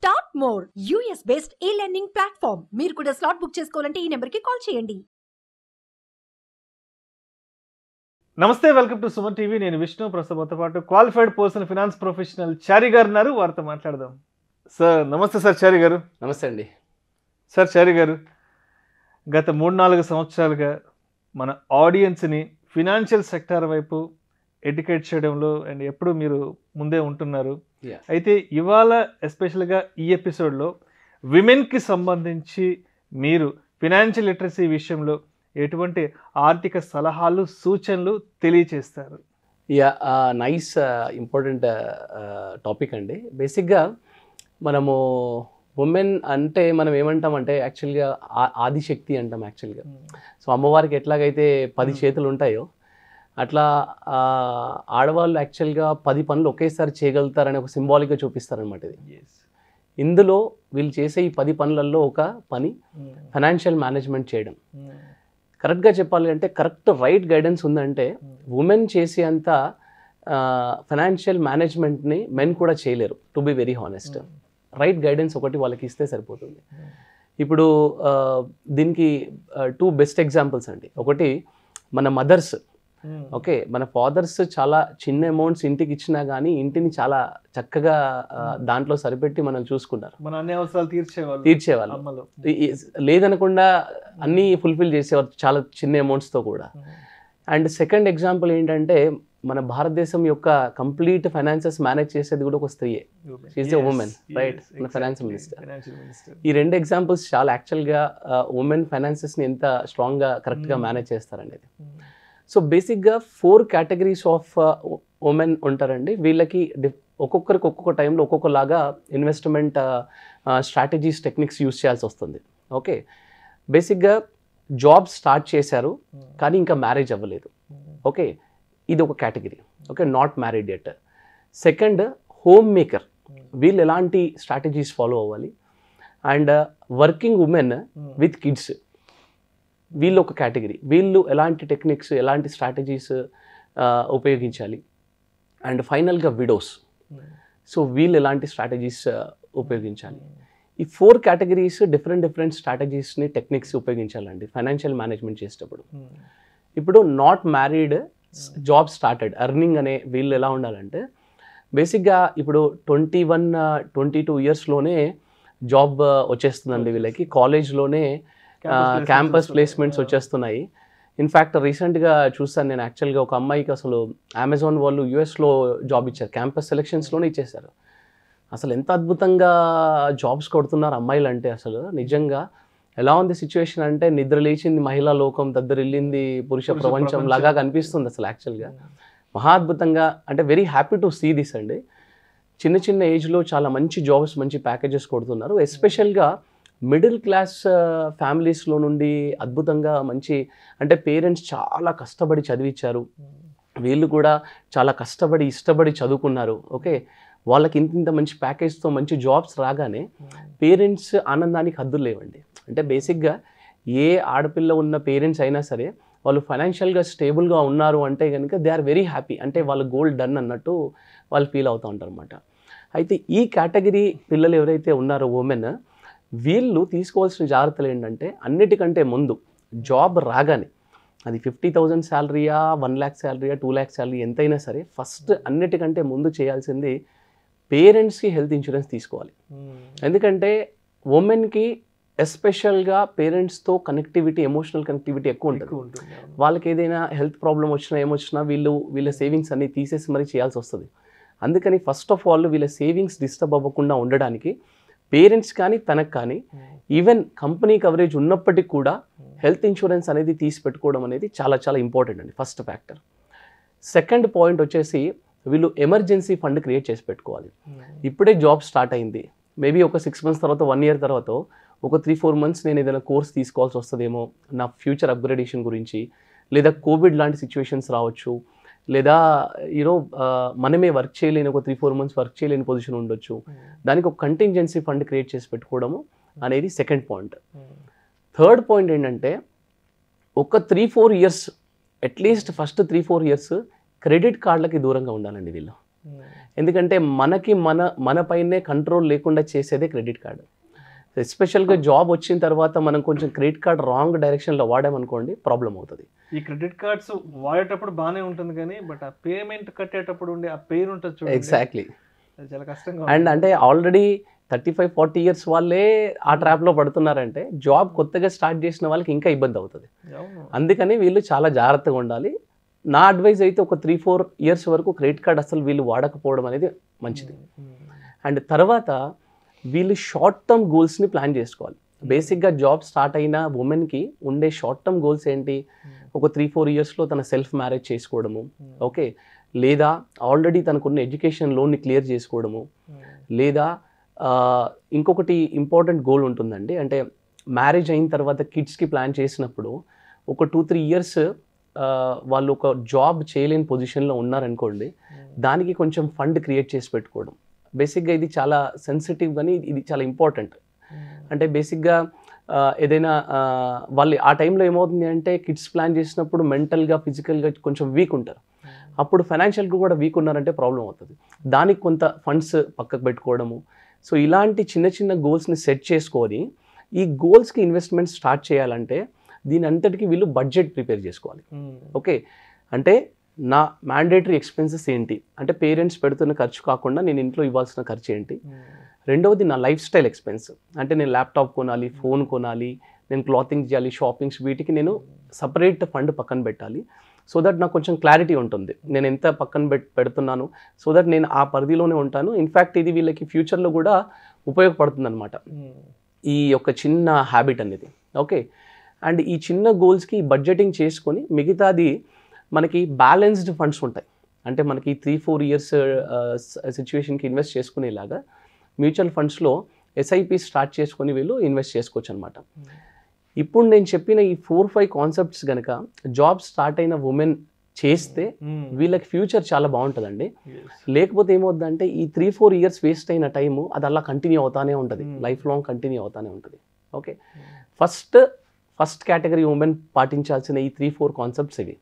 Top more US based e-learning platform. మీరు కూడా slot book చేసుకోవాలంటే ఈ నెంబర్కి కాల్ చేయండి. నమస్తే, వెల్కమ్ టు సుమన్ టీవీ. నేను విష్ణు. ప్రస్తుతంతో పాటు క్వాలిఫైడ్ పర్సన్ ఫినాన్స్ ప్రొఫెషనల్ చారి గారు ఉన్నారు. వారితో మాట్లాడదాం. సార్ నమస్తే. సార్ చారి గారు. నమస్తే అండి. సార్ చారి గారు, గత 3-4 సంవత్సరాలుగా మన ఆడియన్స్ని ఫినాన్షియల్ సెక్టార్ వైపు ఎడ్యుకేట్ చేయడంలో అండ్ ఎప్పుడు మీరు ముందే ఉంటున్నారు. అయితే ఇవాళ ఎస్పెషల్గా ఈ ఎపిసోడ్లో విమెన్కి సంబంధించి మీరు ఫినాన్షియల్ లిటరసీ విషయంలో ఎటువంటి ఆర్థిక సలహాలు సూచనలు తెలియచేస్తారు? నైస్ ఇంపార్టెంట్ టాపిక్ అండి. బేసిక్గా మనము ఉమెన్ అంటే మనం ఏమంటామంటే యాక్చువల్గా ఆదిశక్తి అంటాం యాక్చువల్గా. సో అమ్మవారికి ఎట్లాగైతే 10 చేతులు ఉంటాయో అట్లా ఆడవాళ్ళు యాక్చువల్గా 10 పనులు ఒకేసారి చేయగలుగుతారని ఒక సింబాలిక్గా చూపిస్తారనమాట. ఇది ఇందులో వీళ్ళు చేసే ఈ 10 పనులలో ఒక పని ఫైనాన్షియల్ మేనేజ్మెంట్ చేయడం. కరెక్ట్గా చెప్పాలి అంటే కరెక్ట్ రైట్ గైడెన్స్ ఉందంటే ఉమెన్ చేసే అంత ఫైనాన్షియల్ మేనేజ్మెంట్ని మెన్ కూడా చేయలేరు, to be very honest. Right guidance ఒకటి వాళ్ళకి ఇస్తే సరిపోతుంది. ఇప్పుడు దీనికి 2 బెస్ట్ ఎగ్జాంపుల్స్ అండి. ఒకటి మన మదర్స్. ఓకే, మన ఫాదర్స్ చాలా చిన్న అమౌంట్స్ ఇంటికి ఇచ్చినా కానీ ఇంటిని చాలా చక్కగా దాంట్లో సరిపెట్టి మనం చూసుకున్నారు, మన అన్ని అవసరాలు తీర్చేవాళ్ళు. లేదనకుండా అన్నీ ఫుల్ఫిల్ చేసేవారు చాలా చిన్న అమౌంట్స్తో కూడా. అండ్ సెకండ్ ఎగ్జాంపుల్ ఏంటంటే మన భారతదేశం యొక్క కంప్లీట్ ఫైనాన్సెస్ మేనేజ్ చేసేది కూడా ఒక స్త్రీయే. షీఈస్ ఎ ఉమెన్, రైట్? మన ఫైనాన్స్ మినిస్టర్. ఈ 2 ఎగ్జాంపుల్స్ చాలా యాక్చువల్గా ఉమెన్ ఫైనాన్సెస్ని ఎంత స్ట్రాంగ్గా కరెక్ట్గా మేనేజ్ చేస్తారనేది. సో బేసిక్గా 4 కేటగిరీస్ ఆఫ్ ఉమెన్ ఉంటారండి. వీళ్ళకి ఒక్కొక్కరికి ఒక్కొక్క టైంలో ఒక్కొక్కలాగా ఇన్వెస్ట్మెంట్ స్ట్రాటజీస్, టెక్నిక్స్ యూస్ చేయాల్సి వస్తుంది. ఓకే, బేసిక్గా జాబ్ స్టార్ట్ చేశారు కానీ ఇంకా మ్యారేజ్ అవ్వలేదు. ఓకే, ఇది ఒక category. Okay, not married at. Second, home maker. వీళ్ళు ఎలాంటి స్ట్రాటజీస్ ఫాలో అవ్వాలి. And working women with kids, వీళ్ళు ఒక కేటగిరీ. వీళ్ళు ఎలాంటి టెక్నిక్స్, ఎలాంటి స్ట్రాటజీస్ ఉపయోగించాలి. అండ్ ఫైనల్గా విడోస్. సో వీళ్ళు ఎలాంటి స్ట్రాటజీస్ ఉపయోగించాలి. ఈ 4 కేటగిరీస్ డిఫరెంట్ స్ట్రాటజీస్ని, టెక్నిక్స్ ఉపయోగించాలండి ఫైనాన్షియల్ మేనేజ్మెంట్ చేసేటప్పుడు. ఇప్పుడు not married, job started, earning అనే వీళ్ళు ఎలా ఉండాలంటే బేసిక్గా ఇప్పుడు 21-22 ఇయర్స్లోనే జాబ్ వచ్చేస్తుందండి వీళ్ళకి. కాలేజ్లోనే క్యాంపస్ ప్లేస్మెంట్స్ వచ్చేస్తున్నాయి. ఇన్ఫ్యాక్ట్ రీసెంట్గా చూస్తాను నేను, యాక్చువల్గా ఒక అమ్మాయికి అసలు అమెజాన్ వాళ్ళు యూఎస్లో జాబ్ ఇచ్చారు, క్యాంపస్ సెలెక్షన్స్లోనే ఇచ్చేసారు. అసలు ఎంత అద్భుతంగా జాబ్స్ కొడుతున్నారు అమ్మాయిలు అంటే అసలు నిజంగా ఎలా ఉంది సిచ్యువేషన్ అంటే నిద్ర లేచింది మహిళా లోకం, దద్దరిల్లింది పురుష ప్రపంచం లాగా కనిపిస్తుంది అసలు యాక్చువల్గా. మహా అద్భుతంగా, అంటే very happy to see this అండి. చిన్న ఏజ్లో చాలా మంచి జాబ్స్, మంచి ప్యాకేజెస్ కొడుతున్నారు. ఎస్పెషల్గా మిడిల్ క్లాస్ ఫ్యామిలీస్లో నుండి అద్భుతంగా మంచి, అంటే పేరెంట్స్ చాలా కష్టపడి చదివించారు, వీళ్ళు కూడా చాలా కష్టపడి ఇష్టపడి చదువుకున్నారు. ఓకే, వాళ్ళకి ఇంత మంచి ప్యాకేజ్తో మంచి జాబ్స్ రాగానే పేరెంట్స్ ఆనందానికి హద్దులు లేవండి. అంటే బేసిక్గా ఏ ఆడపిల్ల ఉన్న పేరెంట్స్ అయినా సరే వాళ్ళు ఫైనాన్షియల్గా స్టేబుల్గా ఉన్నారు అంటే కనుక దే ఆర్ వెరీ హ్యాపీ, అంటే వాళ్ళ గోల్ డన్ అన్నట్టు వాళ్ళు ఫీల్ అవుతూ ఉంటారు అనమాట. అయితే ఈ కేటగిరీ పిల్లలు ఎవరైతే ఉన్నారో ఉమెన్, వీళ్ళు తీసుకోవాల్సిన జాగ్రత్తలు ఏంటంటే అన్నిటికంటే ముందు జాబ్ రాగానే అది 50,000 శాలరీయా, 1 lakh శాలరీయా, 2 lakh శాలరీ ఎంతైనా సరే ఫస్ట్ అన్నిటికంటే ముందు చేయాల్సింది పేరెంట్స్కి హెల్త్ ఇన్సూరెన్స్ తీసుకోవాలి. ఎందుకంటే ఉమెన్కి ఎస్పెషల్గా పేరెంట్స్తో కనెక్టివిటీ, ఎమోషనల్ కనెక్టివిటీ ఎక్కువ ఉంటుంది. వాళ్ళకి ఏదైనా హెల్త్ ప్రాబ్లం వచ్చినా ఏమొచ్చినా వీళ్ళ సేవింగ్స్ అన్నీ తీసేసి మరీ చేయాల్సి వస్తుంది. అందుకని ఫస్ట్ ఆఫ్ ఆల్ వీళ్ళ సేవింగ్స్ డిస్టర్బ్ అవ్వకుండా ఉండడానికి పేరెంట్స్ కానీ తనకు కానీ ఈవెన్ కంపెనీ కవరేజ్ ఉన్నప్పటికీ కూడా హెల్త్ ఇన్సూరెన్స్ అనేది తీసి పెట్టుకోవడం అనేది చాలా చాలా ఇంపార్టెంట్ అండి, ఫస్ట్ ఫ్యాక్టర్. సెకండ్ పాయింట్ వచ్చేసి వీళ్ళు ఎమర్జెన్సీ ఫండ్ క్రియేట్ చేసి పెట్టుకోవాలి. ఇప్పుడే జాబ్ స్టార్ట్ అయింది, మేబీ ఒక 6 months తర్వాత, 1 year తర్వాత ఒక 3-4 months నేను ఏదైనా కోర్స్ తీసుకోవాల్సి వస్తుందేమో నా ఫ్యూచర్ అప్గ్రేడేషన్ గురించి, లేదా కోవిడ్ లాంటి సిచ్యువేషన్స్ రావచ్చు, లేదా మనమే వర్క్ చేయలేని, ఒక 3-4 months వర్క్ చేయలేని పొజిషన్ ఉండొచ్చు. దానికి ఒక కంటింజెన్సీ ఫండ్ క్రియేట్ చేసి పెట్టుకోవడము అనేది సెకండ్ పాయింట్. థర్డ్ పాయింట్ ఏంటంటే ఒక 3-4 years, at least first 3-4 years credit కార్డులకి దూరంగా ఉండాలండి వీళ్ళు. ఎందుకంటే మనకి మన పైనే కంట్రోల్ లేకుండా చేసేదే క్రెడిట్ కార్డు. ఎస్పెషల్గా జాబ్ వచ్చిన తర్వాత మనం కొంచెం క్రెడిట్ కార్డ్ రాంగ్ డైరెక్షన్లో వాడామనుకోండి ప్రాబ్లం అవుతుంది. ఈ క్రెడిట్ కార్డ్స్ వాడేటప్పుడు బాగానే ఉంటుంది కానీ బట్ ఆ పేమెంట్ కట్టేటప్పుడు ఉండే ఆ పెయిన్ ఉంటుంది చూడండి, ఎగ్జాక్ట్లీ. చాలా కష్టంగా. అండ్ అంటే ఆల్రెడీ 35-40 ఇయర్స్ వాళ్ళే ఆ ట్రాప్లో పడుతున్నారంటే జాబ్ కొత్తగా స్టార్ట్ చేసిన వాళ్ళకి ఇంకా ఇబ్బంది అవుతుంది. అందుకని వీళ్ళు చాలా జాగ్రత్తగా ఉండాలి. నా అడ్వైజ్ అయితే ఒక 3-4 ఇయర్స్ వరకు క్రెడిట్ కార్డ్ అసలు వీళ్ళు వాడకపోవడం అనేది మంచిది. అండ్ తర్వాత వీళ్ళు షార్ట్ టర్మ్ గోల్స్ని ప్లాన్ చేసుకోవాలి. బేసిక్గా జాబ్ స్టార్ట్ అయిన ఉమెన్కి ఉండే షార్ట్ టర్మ్ గోల్స్ ఏంటి? ఒక 3-4 ఇయర్స్లో తన సెల్ఫ్ మ్యారేజ్ చేసుకోవడము, ఓకే, లేదా ఆల్రెడీ తనకున్న ఎడ్యుకేషన్ లోన్ని క్లియర్ చేసుకోవడము, లేదా ఇంకొకటి ఇంపార్టెంట్ గోల్ ఉంటుందండి. అంటే మ్యారేజ్ అయిన తర్వాత కిడ్స్కి ప్లాన్ చేసినప్పుడు ఒక 2-3 ఇయర్స్ వాళ్ళు ఒక జాబ్ చేయలేని పొజిషన్లో ఉన్నారనుకోండి, దానికి కొంచెం ఫండ్ క్రియేట్ చేసి పెట్టుకోవడం. బేసిక్గా ఇది చాలా సెన్సిటివ్ కానీ ఇది చాలా ఇంపార్టెంట్. అంటే బేసిక్గా ఏదైనా వాళ్ళు ఆ టైంలో ఏమవుతుంది అంటే కిడ్స్ ప్లాన్ చేసినప్పుడు మెంటల్గా ఫిజికల్గా కొంచెం వీక్ ఉంటారు. అప్పుడు ఫైనాన్షియల్గా కూడా వీక్ ఉన్నారంటే ప్రాబ్లం అవుతుంది. దానికి కొంత ఫండ్స్ పక్కకు పెట్టుకోవడము. సో ఇలాంటి చిన్న చిన్న గోల్స్ని సెట్ చేసుకొని ఈ గోల్స్కి ఇన్వెస్ట్మెంట్ స్టార్ట్ చేయాలంటే దీని అంతటికి వీళ్ళు బడ్జెట్ ప్రిపేర్ చేసుకోవాలి. ఓకే, అంటే నా మ్యాండేటరీ ఎక్స్పెన్సెస్ ఏంటి, అంటే పేరెంట్స్ పెడుతున్న ఖర్చు కాకుండా నేను ఇంట్లో ఇవ్వాల్సిన ఖర్చు ఏంటి. రెండవది నా లైఫ్ స్టైల్ ఎక్స్పెన్స్, అంటే నేను ల్యాప్టాప్ కొనాలి, ఫోన్ కొనాలి, నేను క్లాతింగ్ చేయాలి, షాపింగ్స్, వీటికి నేను సపరేట్ ఫండ్ పక్కన పెట్టాలి. సో దట్ నాకు కొంచెం క్లారిటీ ఉంటుంది నేను ఎంత పక్కన పెడుతున్నాను. సో దట్ నేను ఆ పరిధిలోనే ఉంటాను. ఇన్ఫ్యాక్ట్ ఇది వీళ్ళకి ఫ్యూచర్లో కూడా ఉపయోగపడుతుంది అనమాట ఈ యొక్క చిన్న హ్యాబిట్ అనేది. ఓకే, అండ్ ఈ చిన్న గోల్స్కి బడ్జెటింగ్ చేసుకొని మిగతాది మనకి బ్యాలెన్స్డ్ ఫండ్స్ ఉంటాయి. అంటే మనకి 3-4 ఇయర్స్ సిచ్యువేషన్కి ఇన్వెస్ట్ చేసుకునేలాగా మ్యూచువల్ ఫండ్స్లో ఎస్ఐపి స్టార్ట్ చేసుకొని వీళ్ళు ఇన్వెస్ట్ చేసుకోవచ్చు అనమాట. ఇప్పుడు నేను చెప్పిన ఈ 4-5 కాన్సెప్ట్స్ కనుక జాబ్ స్టార్ట్ అయిన ఉమెన్ చేస్తే వీళ్ళకి ఫ్యూచర్ చాలా బాగుంటుందండి. లేకపోతే ఏమవుతుందంటే ఈ 3-4 ఇయర్స్ వేస్ట్ అయిన టైము అది అలా కంటిన్యూ అవుతానే ఉంటుంది, లైఫ్ లాంగ్ కంటిన్యూ అవుతానే ఉంటుంది. ఓకే, ఫస్ట్ కేటగిరీ ఉమెన్ పాటించాల్సిన ఈ 3-4 కాన్సెప్ట్స్ ఇవి.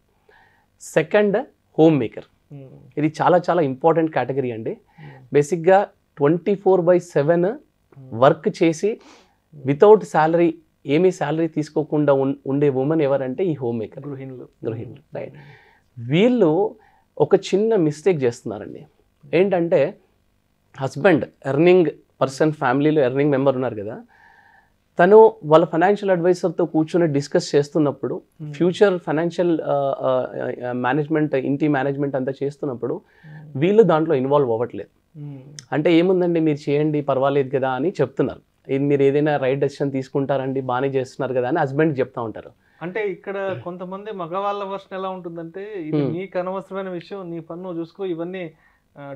Second, home maker. ఇది చాలా చాలా ఇంపార్టెంట్ కేటగిరీ అండి. బేసిక్గా 24/7 వర్క్ చేసి వితౌట్ శాలరీ, ఏమీ శాలరీ తీసుకోకుండా ఉండే ఉమెన్ ఎవరంటే ఈ హోమ్ మేకర్, గృహిణులు. రైట్, వీళ్ళు ఒక చిన్న మిస్టేక్ చేస్తున్నారండి. ఏంటంటే హస్బెండ్ ఎర్నింగ్ పర్సన్, ఫ్యామిలీలో ఎర్నింగ్ మెంబర్ ఉన్నారు కదా, తను వాళ్ళ ఫైనాన్షియల్ అడ్వైజర్తో కూర్చొని డిస్కస్ చేస్తున్నప్పుడు ఫ్యూచర్ ఫైనాన్షియల్ మేనేజ్మెంట్, ఇంటి మేనేజ్మెంట్ అంతా చేస్తున్నప్పుడు వీళ్ళు దాంట్లో ఇన్వాల్వ్ అవ్వట్లేదు. అంటే ఏముందండి మీరు చేయండి పర్వాలేదు కదా అని చెప్తున్నారు. మీరు ఏదైనా రైట్ డెసిషన్ తీసుకుంటారండి, బాగానే చేస్తున్నారు కదా అని హస్బెండ్కి చెప్తా ఉంటారు. అంటే ఇక్కడ కొంతమంది మగవాళ్ళ వర్షన్ ఎలా ఉంటుందంటే ఇది నీకు అనవసరమైన విషయం, నీ పన్ను చూసుకో, ఇవన్నీ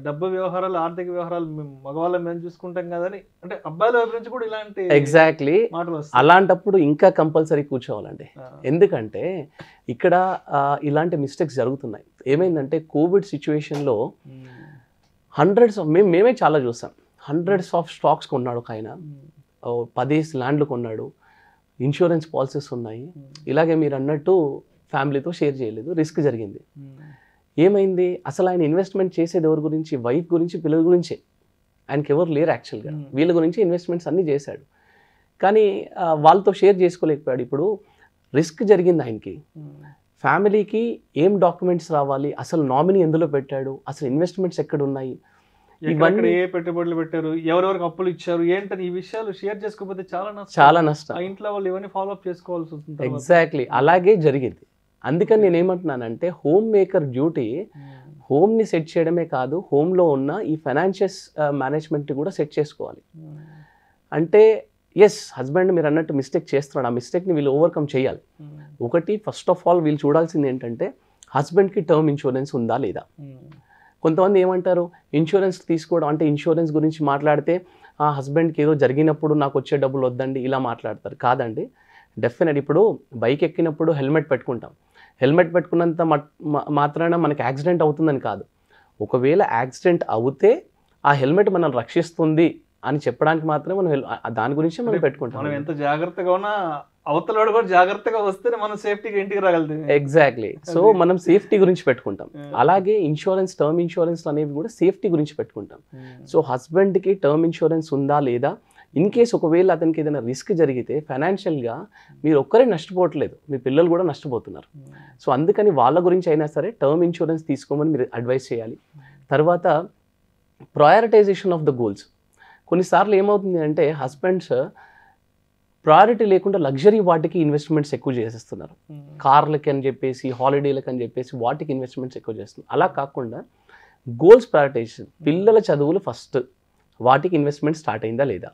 డబ్బు వ్యవహారాలు, ఆర్థిక వ్యవహారాలు మగవాళ్ళ మేము చూసుకుంటాం కదని, అంటే అబ్బాయిల వైపు నుంచి కూడా ఇలాంటి ఎగ్జాక్ట్లీ అలాంటప్పుడు ఇంకా కంపల్సరీ కూర్చోవాలండి. ఎందుకంటే ఇక్కడ ఇలాంటి మిస్టేక్స్ జరుగుతున్నాయి. ఏమైందంటే కోవిడ్ సిచ్యువేషన్లో మేమే చాలా చూసాం. 100s ఆఫ్ స్టాక్స్ కొన్నాడు ఒక ఆయన, 10 ల్యాండ్లు కొన్నాడు, ఇన్సూరెన్స్ పాలసీస్ ఉన్నాయి. ఇలాగే మీరు అన్నట్టు ఫ్యామిలీతో షేర్ చేయలేదు, రిస్క్ జరిగింది. ఏమైంది, అసలు ఆయన ఇన్వెస్ట్మెంట్ చేసేది ఎవరి గురించి? వైఫ్ గురించి, పిల్లల గురించే. ఆయనకి ఎవరు లేరు యాక్చువల్గా, వీళ్ళ గురించి ఇన్వెస్ట్మెంట్స్ అన్నీ చేశాడు. కానీ వాళ్ళతో షేర్ చేసుకోలేకపోయాడు. ఇప్పుడు రిస్క్ జరిగింది ఆయనకి. ఫ్యామిలీకి ఏం డాక్యుమెంట్స్ రావాలి, అసలు నామినీ ఎందులో పెట్టాడు, అసలు ఇన్వెస్ట్మెంట్స్ ఎక్కడ ఉన్నాయి, ఇవన్నీ ఏ పెట్టుబడులు పెట్టారు, ఎవరెవరికి అప్పులు ఇచ్చారు, ఏంటని ఈ విషయాలు షేర్ చేసుకోకపోతే చాలా నష్టం. ఇంట్లో వాళ్ళు ఇవన్నీ ఫాలో అప్ చేసుకోవాల్సి వస్తుంది. ఎగ్జాక్ట్లీ అలాగే జరిగింది. అందుకని నేను ఏమంటున్నానంటే హోమ్ మేకర్ డ్యూటీ హోమ్ని సెట్ చేయడమే కాదు, హోమ్లో ఉన్న ఈ ఫైనాన్షియల్ మేనేజ్మెంట్ కూడా సెట్ చేసుకోవాలి. అంటే ఎస్, హస్బెండ్ మీరు అన్నట్టు మిస్టేక్ చేస్తున్నాడు, ఆ మిస్టేక్ని వీళ్ళు ఓవర్కమ్ చేయాలి. ఒకటి, ఫస్ట్ ఆఫ్ ఆల్ వీళ్ళు చూడాల్సింది ఏంటంటే హస్బెండ్కి టర్మ్ ఇన్సూరెన్స్ ఉందా లేదా. కొంతమంది ఏమంటారు, ఇన్సూరెన్స్ తీసుకోవడం అంటే ఇన్సూరెన్స్ గురించి మాట్లాడితే ఆ హస్బెండ్కి ఏదో జరిగినప్పుడు నాకు వచ్చే డబ్బులు వద్దండి ఇలా మాట్లాడతారు. కాదండి, డెఫినెట్. ఇప్పుడు బైక్ ఎక్కినప్పుడు హెల్మెట్ పెట్టుకుంటాం, హెల్మెట్ పెట్టుకున్నంత మాత్రాన మనకి యాక్సిడెంట్ అవుతుందని కాదు. ఒకవేళ యాక్సిడెంట్ అవుతే ఆ హెల్మెట్ మనల్ని రక్షిస్తుంది అని చెప్పడానికి మాత్రమే మనం దాని గురించి మనం పెట్టుకుంటాం. మనం ఎంత జాగ్రత్తగా ఉన్నా అవతలవాడు కూడా జాగ్రత్తగా వస్తేనే మనం సేఫ్టీగా ఇంటికి రాగలుగుతాం. ఎగ్జాక్ట్లీ. సో మనం సేఫ్టీ గురించి పెట్టుకుంటాం. అలాగే ఇన్సూరెన్స్, టర్మ్ ఇన్సూరెన్స్ అనేవి కూడా సేఫ్టీ గురించి పెట్టుకుంటాం. సో హస్బెండ్కి టర్మ్ ఇన్సూరెన్స్ ఉందా లేదా, ఇన్ కేస్ ఒకవేళ అతనికి ఏదైనా రిస్క్ జరిగితే ఫైనాన్షియల్గా మీరు ఒక్కరే నష్టపోవట్లేదు, మీ పిల్లలు కూడా నష్టపోతున్నారు. సో అందుకని వాళ్ళ గురించి అయినా సరే టర్మ్ ఇన్సూరెన్స్ తీసుకోమని మీరు అడ్వైస్ చేయాలి. తర్వాత ప్రయారిటైజేషన్ ఆఫ్ ద గోల్స్. కొన్నిసార్లు ఏమవుతుంది అంటే హస్బెండ్స్ ప్రయారిటీ లేకుండా లగ్జరీ వాటికి ఇన్వెస్ట్మెంట్స్ ఎక్కువ చేసేస్తున్నారు. కార్లకి అని చెప్పేసి, హాలిడేలకు అని చెప్పేసి వాటికి ఇన్వెస్ట్మెంట్స్ ఎక్కువ చేస్తున్నారు. అలా కాకుండా గోల్స్ ప్రయారిటైజేషన్, పిల్లల చదువులు ఫస్ట్, వాటికి ఇన్వెస్ట్మెంట్ స్టార్ట్ అయిందా లేదా.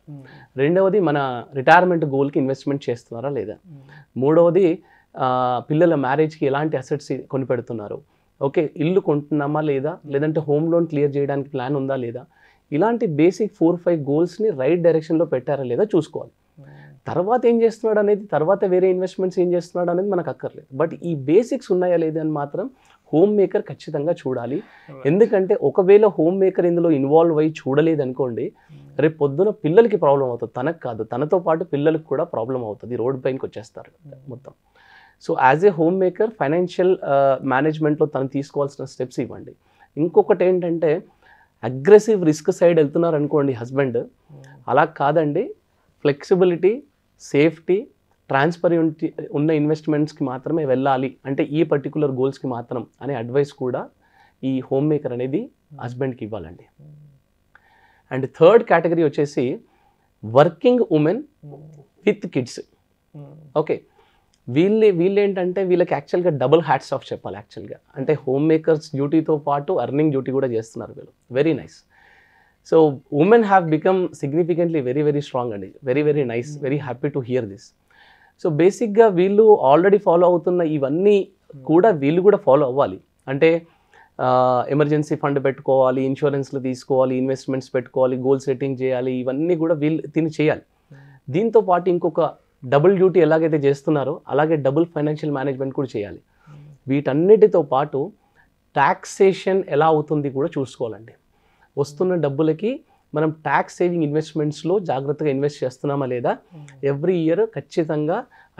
రెండవది మన రిటైర్మెంట్ గోల్కి ఇన్వెస్ట్మెంట్ చేస్తున్నారా లేదా. మూడవది పిల్లల మ్యారేజ్కి ఎలాంటి అసెట్స్ కొనిపెడుతున్నారు. ఓకే, ఇల్లు కొంటున్నామా లేదా, లేదంటే హోమ్ లోన్ క్లియర్ చేయడానికి ప్లాన్ ఉందా లేదా. ఇలాంటి బేసిక్ 4-5 గోల్స్ని రైట్ డైరెక్షన్లో పెట్టారా లేదా చూసుకోవాలి. తర్వాత ఏం చేస్తున్నాడు అనేది, తర్వాత వేరే ఇన్వెస్ట్మెంట్స్ ఏం చేస్తున్నాడు అనేది మనకు అక్కర్లేదు. బట్ ఈ బేసిక్స్ ఉన్నాయా లేదా అని మాత్రం హోమ్ మేకర్ ఖచ్చితంగా చూడాలి. ఎందుకంటే ఒకవేళ హోమ్ మేకర్ ఇందులో ఇన్వాల్వ్ అయ్యి చూడలేదు అనుకోండి, రేపు పొద్దున పిల్లలకి ప్రాబ్లం అవుతుంది, తనకు కాదు, తనతో పాటు పిల్లలకు కూడా ప్రాబ్లం అవుతుంది, రోడ్ పైనకి వచ్చేస్తారు మొత్తం. So as a home maker financial మేనేజ్మెంట్లో తను తీసుకోవాల్సిన స్టెప్స్ ఇవ్వండి. ఇంకొకటి ఏంటంటే అగ్రెసివ్ రిస్క్ సైడ్ వెళ్తున్నారు అనుకోండి హస్బెండ్, అలా కాదండి, ఫ్లెక్సిబిలిటీ, సేఫ్టీ, ట్రాన్స్పరెంటీ ఉన్న ఇన్వెస్ట్మెంట్స్కి మాత్రమే వెళ్ళాలి, అంటే ఈ పర్టికులర్ గోల్స్కి మాత్రం అనే అడ్వైస్ కూడా ఈ హోమ్ మేకర్ అనేది హస్బెండ్కి ఇవ్వాలండి. అండ్ థర్డ్ కేటగిరీ వచ్చేసి working women with kids. Okay, వీళ్ళు ఏంటంటే వీళ్ళకి యాక్చువల్గా డబుల్ హ్యాట్స్ ఆఫ్ చెప్పాలి యాక్చువల్గా. అంటే హోమ్ మేకర్స్ డ్యూటీతో పాటు అర్నింగ్ డ్యూటీ కూడా చేస్తున్నారు వీళ్ళు. Very nice. So women have become significantly very very strong అండి. Very very nice, very happy to hear this. So బేసిక్గా వీళ్ళు ఆల్రెడీ ఫాలో అవుతున్న ఇవన్నీ కూడా వీళ్ళు కూడా ఫాలో అవ్వాలి. అంటే ఎమర్జెన్సీ ఫండ్ పెట్టుకోవాలి, ఇన్సూరెన్స్లు తీసుకోవాలి, ఇన్వెస్ట్మెంట్స్ పెట్టుకోవాలి, గోల్ సెట్టింగ్ చేయాలి, ఇవన్నీ కూడా వీళ్ళు చేయాలి. దీంతో పాటు ఇంకొక డబుల్ డ్యూటీ ఎలాగైతే చేస్తున్నారో అలాగే డబుల్ ఫైనాన్షియల్ మేనేజ్మెంట్ కూడా చేయాలి. వీటన్నిటితో పాటు ట్యాక్సేషన్ ఎలా అవుతుంది కూడా చూసుకోవాలండి. వస్తున్న డబ్బులకి మనం ట్యాక్స్ సేవింగ్ ఇన్వెస్ట్మెంట్స్లో జాగ్రత్తగా ఇన్వెస్ట్ చేస్తున్నామా లేదా. ఎవ్రీ ఇయర్ ఖచ్చితంగా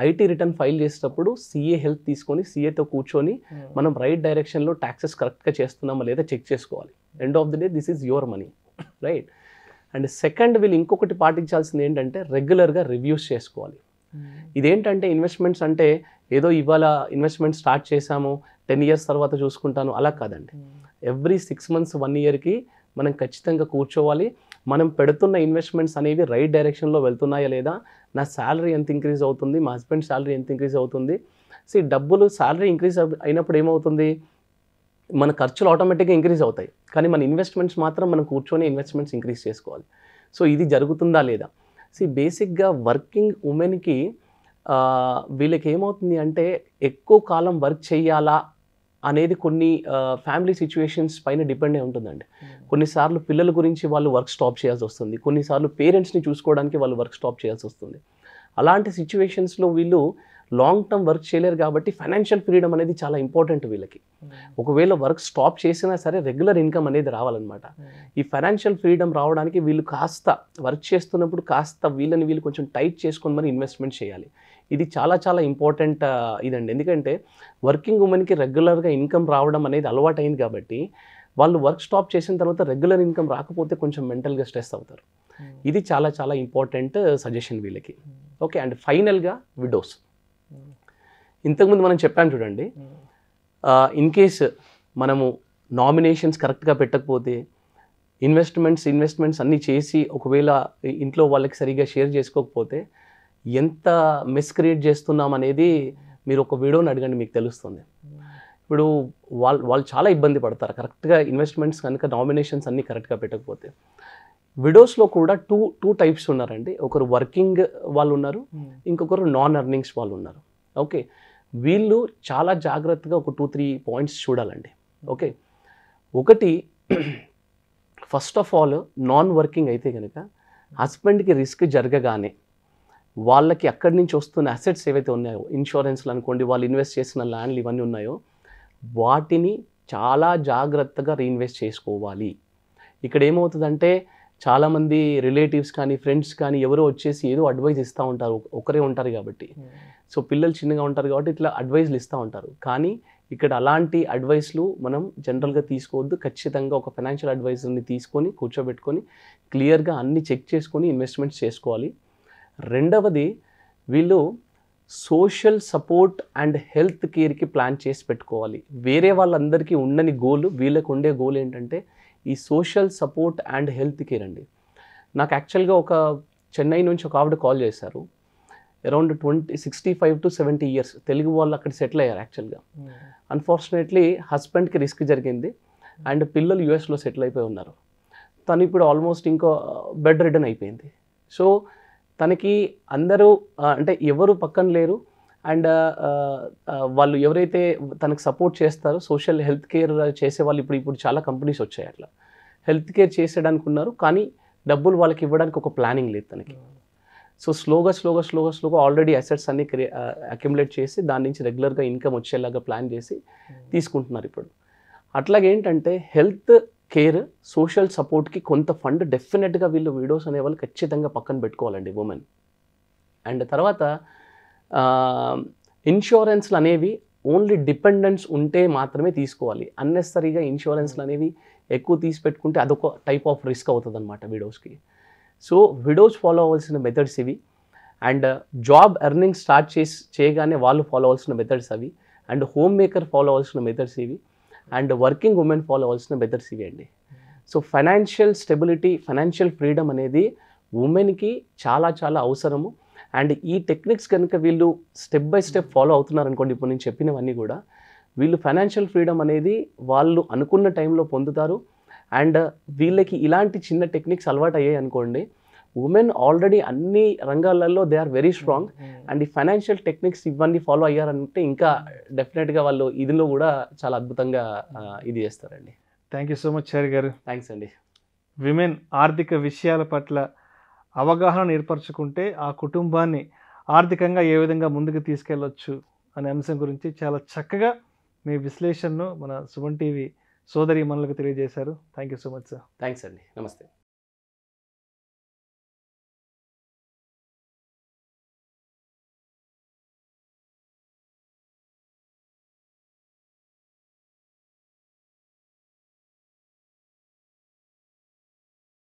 ఐటీ రిటర్న్ ఫైల్ చేసేటప్పుడు సిఏ హెల్ప్ తీసుకొని సిఏతో కూర్చొని మనం రైట్ డైరెక్షన్లో ట్యాక్సెస్ కరెక్ట్గా చేస్తున్నామా లేదా చెక్ చేసుకోవాలి. End of the day this is your money, right. And second వీళ్ళు ఇంకొకటి పాటించాల్సింది ఏంటంటే రెగ్యులర్గా రివ్యూస్ చేసుకోవాలి. ఇదేంటంటే ఇన్వెస్ట్మెంట్స్ అంటే ఏదో ఇవాళ ఇన్వెస్ట్మెంట్ స్టార్ట్ చేసాము 10 years తర్వాత చూసుకుంటాను అలా కాదండి. ఎవ్రీ 6 months 1 yearకి మనం ఖచ్చితంగా కూర్చోవాలి. మనం పెడుతున్న ఇన్వెస్ట్మెంట్స్ అనేవి రైట్ డైరెక్షన్లో వెళ్తున్నాయా లేదా, నా శాలరీ ఎంత ఇంక్రీజ్ అవుతుంది, మా హస్బెండ్ శాలరీ ఎంత ఇంక్రీజ్ అవుతుంది. డబ్బులు శాలరీ ఇంక్రీజ్ అయినప్పుడు ఏమవుతుంది, మన ఖర్చులు ఆటోమేటిక్గా ఇంక్రీజ్ అవుతాయి, కానీ మన ఇన్వెస్ట్మెంట్స్ మాత్రం మనం కూర్చొని ఇన్వెస్ట్మెంట్స్ ఇంక్రీజ్ చేసుకోవాలి. సో ఇది జరుగుతుందా లేదా. బేసిక్గా వర్కింగ్ ఉమెన్కి వీళ్ళకి ఏమవుతుంది అంటే ఎక్కువ కాలం వర్క్ చేయాలా అనేది కొన్ని ఫ్యామిలీ సిచ్యువేషన్స్ పైన డిపెండ్ అయి ఉంటుందండి. కొన్నిసార్లు పిల్లల గురించి వాళ్ళు వర్క్ స్టాప్ చేయాల్సి వస్తుంది, కొన్నిసార్లు పేరెంట్స్ని చూసుకోవడానికి వాళ్ళు వర్క్ స్టాప్ చేయాల్సి వస్తుంది. అలాంటి సిచ్యువేషన్స్లో వీళ్ళు లాంగ్ టర్మ్ వర్క్ చేయలేరు కాబట్టి ఫైనాన్షియల్ ఫ్రీడమ్ అనేది చాలా ఇంపార్టెంట్ వీళ్ళకి. ఒకవేళ వర్క్ స్టాప్ చేసినా సరే రెగ్యులర్ ఇన్కమ్ అనేది రావాలన్నమాట. ఈ ఫైనాన్షియల్ ఫ్రీడమ్ రావడానికి వీళ్ళు కాస్త వర్క్ చేస్తున్నప్పుడు కాస్త వీళ్ళు కొంచెం టైట్ చేసుకొని మరి ఇన్వెస్ట్మెంట్ చేయాలి. ఇది చాలా చాలా ఇంపార్టెంట్ ఇదండి. ఎందుకంటే వర్కింగ్ ఉమెన్కి రెగ్యులర్గా ఇన్కమ్ రావడం అనేది అలవాటు అయింది కాబట్టి వాళ్ళు వర్క్ స్టాప్ చేసిన తర్వాత రెగ్యులర్ ఇన్కమ్ రాకపోతే కొంచెం మెంటల్గా స్ట్రెస్ అవుతారు. ఇది చాలా చాలా ఇంపార్టెంట్ సజెషన్ వీళ్ళకి. ఓకే, అండ్ ఫైనల్గా విడోస్. ఇంతకుముందు మనం చెప్పాను చూడండి, ఇన్ కేస్ మనము నామినేషన్స్ కరెక్ట్గా పెట్టకపోతే ఇన్వెస్ట్మెంట్స్ అన్నీ చేసి ఒకవేళ ఇంట్లో వాళ్ళకి సరిగ్గా షేర్ చేసుకోకపోతే ఎంత మిస్ క్రియేట్ చేస్తున్నాం అనేది మీరు ఒక వీడియోని అడగండి, మీకు తెలుస్తుంది. ఇప్పుడు వాళ్ళు చాలా ఇబ్బంది పడతారు కరెక్ట్గా ఇన్వెస్ట్మెంట్స్ కనుక నామినేషన్స్ అన్నీ కరెక్ట్గా పెట్టకపోతే. విడోస్లో కూడా టూ టైప్స్ ఉన్నారండి. ఒకరు వర్కింగ్ వాళ్ళు ఉన్నారు, ఇంకొకరు నాన్ ఎర్నింగ్స్ వాళ్ళు ఉన్నారు. ఓకే, వీళ్ళు చాలా జాగ్రత్తగా ఒక 2-3 పాయింట్స్ చూడాలండి. ఓకే, ఒకటి first of all non working అయితే కనుక హస్బెండ్కి రిస్క్ జరగగానే వాళ్ళకి అక్కడి నుంచి వస్తున్న అసెట్స్ ఏవైతే ఉన్నాయో, ఇన్సూరెన్స్లు అనుకోండి, వాళ్ళు ఇన్వెస్ట్ చేసిన ల్యాండ్లు ఇవన్నీ ఉన్నాయో వాటిని చాలా జాగ్రత్తగా రీఇన్వెస్ట్ చేసుకోవాలి. ఇక్కడ ఏమవుతుందంటే చాలామంది రిలేటివ్స్ కానీ ఫ్రెండ్స్ కానీ ఎవరో వచ్చేసి ఏదో అడ్వైస్ ఇస్తూ ఉంటారు, ఒకరే ఉంటారు కాబట్టి. సో పిల్లలు చిన్నగా ఉంటారు కాబట్టి ఇట్లా అడ్వైస్లు ఇస్తూ ఉంటారు. కానీ ఇక్కడ అలాంటి అడ్వైస్లు మనం జనరల్గా తీసుకోవద్దు. ఖచ్చితంగా ఒక ఫైనాన్షియల్ అడ్వైజర్ని తీసుకొని కూర్చోబెట్టుకొని క్లియర్గా అన్ని చెక్ చేసుకొని ఇన్వెస్ట్మెంట్స్ చేసుకోవాలి. రెండవది, వీళ్ళు సోషల్ సపోర్ట్ అండ్ హెల్త్ కేర్కి ప్లాన్ చేసి పెట్టుకోవాలి. వేరే వాళ్ళందరికీ ఉండని గోల్ వీళ్ళకు ఉండే గోల్ ఏంటంటే ఈ social support and health care అండి. నాకు యాక్చువల్గా ఒక చెన్నై నుంచి ఒక ఆవిడ కాల్ చేశారు. అరౌండ్ 65 to 70 years తెలుగు వాళ్ళు అక్కడ సెటిల్ అయ్యారు. యాక్చువల్గా అన్ఫార్చునేట్లీ హస్బెండ్కి రిస్క్ జరిగింది అండ్ పిల్లలు యూఎస్లో సెటిల్ అయిపోయి ఉన్నారు. తను ఇప్పుడు ఆల్మోస్ట్ ఇంకో బెడ్ రిడన్ అయిపోయింది. సో తనకి అందరూ అంటే ఎవరు పక్కన లేరు అండ్ వాళ్ళు ఎవరైతే తనకు సపోర్ట్ చేస్తారో సోషల్ హెల్త్ కేర్ చేసే వాళ్ళు ఇప్పుడు చాలా కంపెనీస్ వచ్చాయి. అట్లా హెల్త్ కేర్ చేసేయడానికి ఉన్నారు, కానీ డబ్బులు వాళ్ళకి ఇవ్వడానికి ఒక ప్లానింగ్ లేదు తనకి. సో స్లోగా ఆల్రెడీ అసెట్స్ అన్ని అక్యుములేట్ చేసి దాని నుంచి రెగ్యులర్గా ఇన్కమ్ వచ్చేలాగా ప్లాన్ చేసి తీసుకుంటున్నారు ఇప్పుడు. అట్లాగే ఏంటంటే హెల్త్ కేర్ సోషల్ సపోర్ట్కి కొంత ఫండ్ డెఫినెట్గా వీళ్ళు విడోస్ అనేవాళ్ళు ఖచ్చితంగా పక్కన పెట్టుకోవాలండి ఉమెన్. అండ్ తర్వాత ఇన్సూరెన్స్లు అనేవి ఓన్లీ డిపెండెన్స్ ఉంటే మాత్రమే తీసుకోవాలి. అన్నెసరీగా ఇన్సూరెన్స్లు అనేవి ఎక్కువ తీసి పెట్టుకుంటే అదొక టైప్ ఆఫ్ రిస్క్ అవుతుంది అనమాట విడోస్కి. సో విడోస్ ఫాలో అవ్వాల్సిన మెథడ్స్ ఇవి. అండ్ జాబ్ ఎర్నింగ్ స్టార్ట్ చేయగానే వాళ్ళు ఫాలో అవ్వాల్సిన మెథడ్స్ అవి. అండ్ హోమ్ మేకర్ ఫాలో అవ్వాల్సిన మెథడ్స్ ఇవి. అండ్ వర్కింగ్ ఉమెన్ ఫాలో అవ్వాల్సిన మెథడ్స్ ఇవి అండి. So financial stability, financial freedom అనేది ఉమెన్కి చాలా చాలా అవసరము. అండ్ ఈ టెక్నిక్స్ కనుక వీళ్ళు స్టెప్ బై స్టెప్ ఫాలో అవుతున్నారనుకోండి, ఇప్పుడు నేను చెప్పినవన్నీ కూడా, వీళ్ళు ఫైనాన్షియల్ ఫ్రీడమ్ అనేది వాళ్ళు అనుకున్న టైంలో పొందుతారు. అండ్ వీళ్ళకి ఇలాంటి చిన్న టెక్నిక్స్ అలవాటు అయ్యాయి అనుకోండి, ఉమెన్ ఆల్రెడీ అన్ని రంగాలలో they are very strong. And ఈ ఫైనాన్షియల్ టెక్నిక్స్ ఇవన్నీ ఫాలో అయ్యారంటే ఇంకా డెఫినెట్గా వాళ్ళు ఇదిలో కూడా చాలా అద్భుతంగా ఇది చేస్తారండి. థ్యాంక్ యూ సో మచ్ చారి గారు. థ్యాంక్స్ అండి. విమెన్ ఆర్థిక విషయాల పట్ల అవగాహన ఏర్పరచుకుంటే ఆ కుటుంబాన్ని ఆర్థికంగా ఏ విధంగా ముందుకు తీసుకెళ్ళొచ్చు అనే అంశం గురించి చాలా చక్కగా మీ విశ్లేషణను మన సుమన్ టీవీ సోదరి మనలకు తెలియజేశారు. Thank you so much sir. Thanks అండి. నమస్తే.